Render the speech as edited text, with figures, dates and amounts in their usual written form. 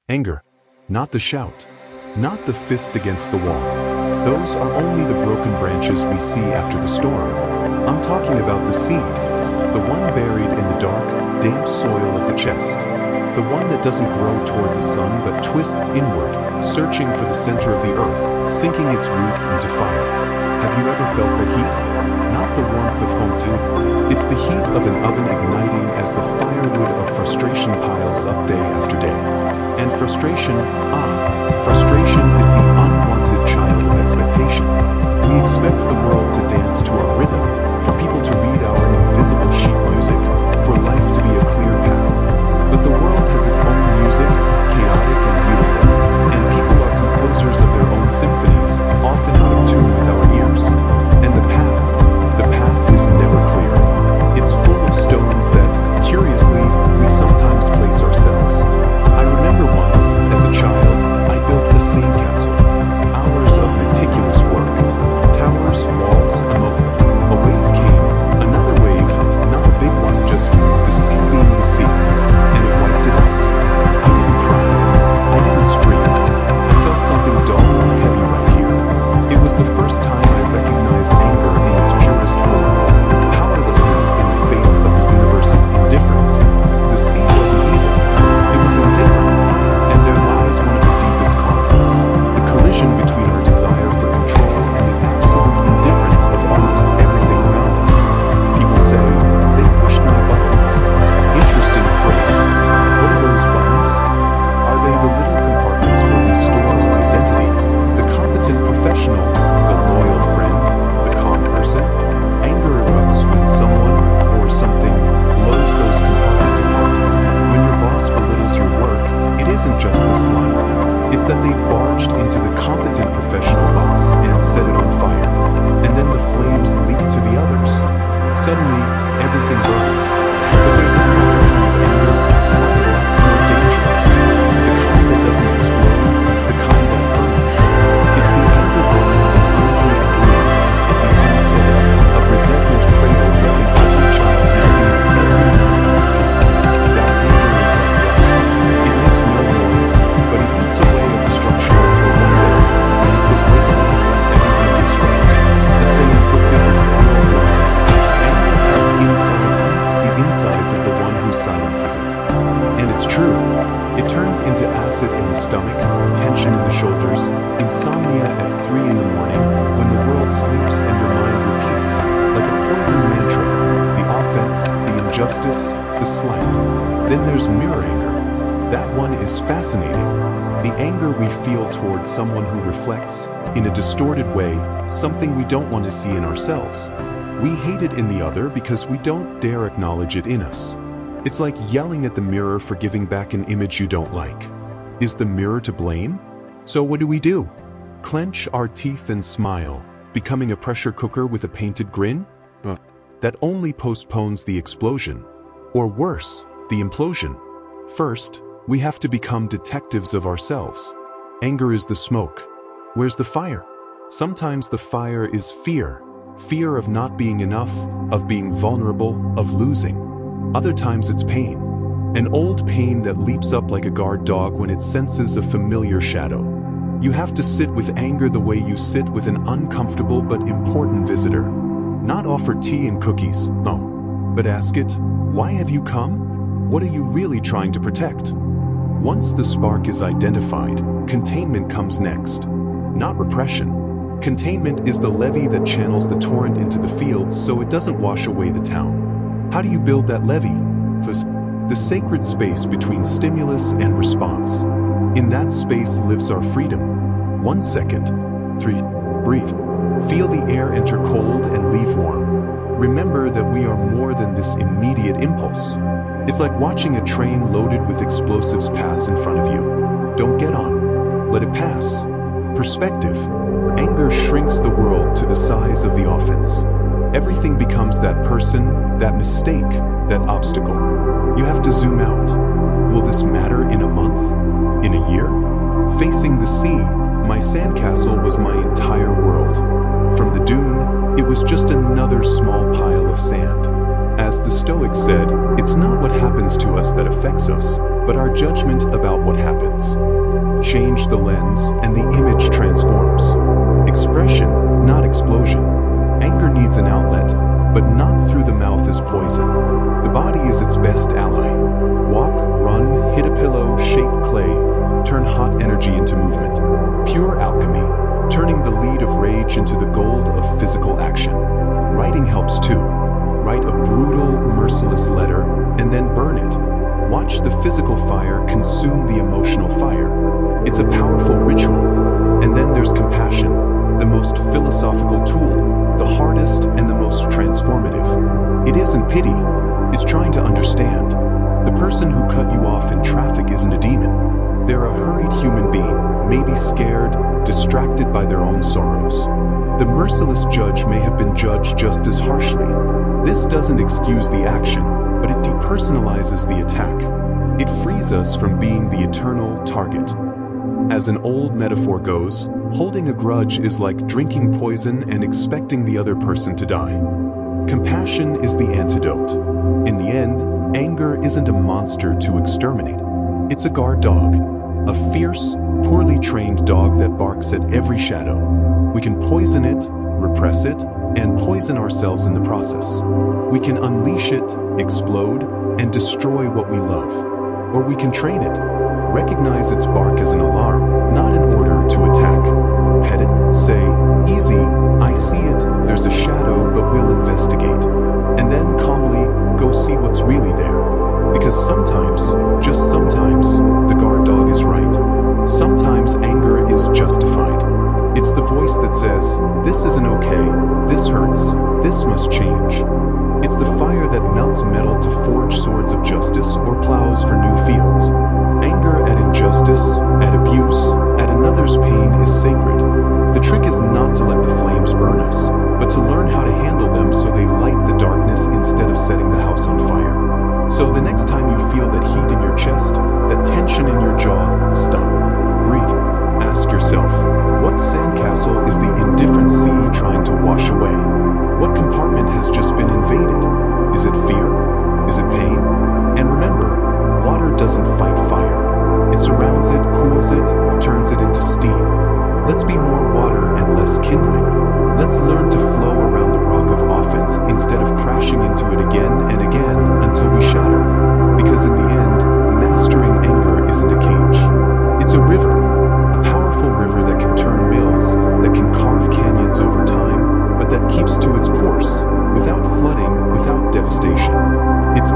Anger. Not the shout. Not the fist against the wall. Those are only the broken branches we see after the storm. I'm talking about the seed. The one buried in the dark, damp soil of the chest. The one that doesn't grow toward the sun but twists inward, searching for the center of the earth, sinking its roots into fire. Have you ever felt that heat? Not the warmth of home too. It's the heat of an oven igniting as the firewood of frustration piles up day after day. And frustration is the unwanted child of expectation. We expect the world to dance to our rhythm, for people to read our invisible sheet music, for life to be a clear path. But the world has its own music, chaotic and beautiful, and people are composers of their own symphonies, often out of tune with our ears. And the path is never clear. It's full of stones that, curiously, we sometimes place ourselves. I remember once, as a child, I built a sandcastle. Hours of meticulous work. Towers, walls, a wave came, another wave, not a big one, just the sea being the sea, and it wiped it out. I didn't cry. I didn't scream. I felt something dull and heavy right here. It was the first time I recognized anger in its purest form. Powerlessness in the face of the universe's indifference. The sea wasn't evil. It was indifferent. And there lies one of the deepest causes. The collision between our desire for control and the absolute indifference of almost everything around us. People say, they pushed my buttons. Interesting phrase. What are those buttons? Are they the little compartments where we store our identity? The competent professional, the loyal friend, the calm person? Anger erupts when someone or something blows those compartments apart. When your boss belittles your work, it isn't just the slight. It's that they've barged into the competent professional box and set it on fire. And then the flames leap to the others. Suddenly, everything burns. But there's another kind of anger, more dangerous. The kind that doesn't explode, the kind that burns. It's the anger born of an unheard wound, of the onset of resentment cradled like an ugly child navigating every moment of pain. That anger is like rust. It makes no noise, but it eats away at the structure until one day, when you put weight on it, everything gives way. The saying puts it with real words. Anger packed inside eats the insides of the one who silences it. And it's true. It turns into acid in the stomach, tension in the shoulders, insomnia at 3 in the morning when the world sleeps and your mind repeats, like a poison mantra, the offense, the injustice, the slight. Then there's mirror anger. That one is fascinating. The anger we feel towards someone who reflects, in a distorted way, something we don't want to see in ourselves. We hate it in the other because we don't dare acknowledge it in us. It's like yelling at the mirror for giving back an image you don't like. Is the mirror to blame? So what do? Clench our teeth and smile, becoming a pressure cooker with a painted grin? That only postpones the explosion. Or worse, the implosion. First, we have to become detectives of ourselves. Anger is the smoke. Where's the fire? Sometimes the fire is fear. Fear of not being enough, of being vulnerable, of losing. Other times it's pain. An old pain that leaps up like a guard dog when it senses a familiar shadow. You have to sit with anger the way you sit with an uncomfortable but important visitor. Not offer tea and cookies, no. But ask it, why have you come? What are you really trying to protect? Once the spark is identified, containment comes next. Not repression. Containment is the levee that channels the torrent into the fields so it doesn't wash away the town. How do you build that levee? First, the sacred space between stimulus and response. In that space lives our freedom. 1 second. 3. Breathe. Feel the air enter cold and leave warm. Remember that we are more than this immediate impulse. It's like watching a train loaded with explosives pass in front of you. Don't get on. Let it pass. Perspective. Anger shrinks the world to the size of the offense. Everything becomes that person, that mistake, that obstacle. You have to zoom out. Will this matter in a month? In a year? Facing the sea, my sandcastle was my entire world. From the dune, it was just another small pile of sand. As the Stoics said, it's not what happens to us that affects us, but our judgment about what happens. reach into the gold of physical action. Writing helps too. Write a brutal, merciless letter and then burn it. Watch the physical fire consume the emotional fire. It's a powerful ritual. And then there's compassion, the most philosophical tool, the hardest and the most transformative. It isn't pity, it's trying to understand. The person who cut you off in traffic isn't a demon. They're a hurried human being, maybe scared, distracted by their own sorrows. The merciless judge may have been judged just as harshly. This doesn't excuse the action, but it depersonalizes the attack. It frees us from being the eternal target. As an old metaphor goes, holding a grudge is like drinking poison and expecting the other person to die. Compassion is the antidote. In the end, anger isn't a monster to exterminate. It's a guard dog, a fierce, poorly trained dog that barks at every shadow. We can poison it, repress it, and poison ourselves in the process. We can unleash it, explode, and destroy what we love. Or we can train it. Recognize its bark as an alarm, not an order to attack. Pet it, say, "Easy, I see it, there's a shadow, but we'll investigate." And then calmly, go see what's really there. Because sometimes, just sometimes, the guard dog is right. Sometimes anger is justified. It's the voice that says, "This isn't okay, this hurts, this must change." It's the fire that melts metal to forge swords of justice or plows for new fields. Anger at injustice, at abuse, at another's pain is sacred. The trick is not to let the flames burn us, but to learn how to handle them so they light the darkness instead of setting the house on fire. So the next time you feel that heat in your chest, that tension in your jaw, stop, breathe, ask yourself, what sandcastle is the indifferent sea trying to wash away? What compartment has just been invaded? Is it fear? Is it pain? And remember, water doesn't fight fire. It surrounds it, cools it, turns it into steam. Let's be more water and less kindling. Let's learn to flow around the rock of offense instead of crashing into it again and again until we shatter. Because in the end, mastering anger isn't a cage. It's a river, a powerful river that can turn mills, that can carve canyons over time, but that keeps to its course, without flooding, without devastation. It's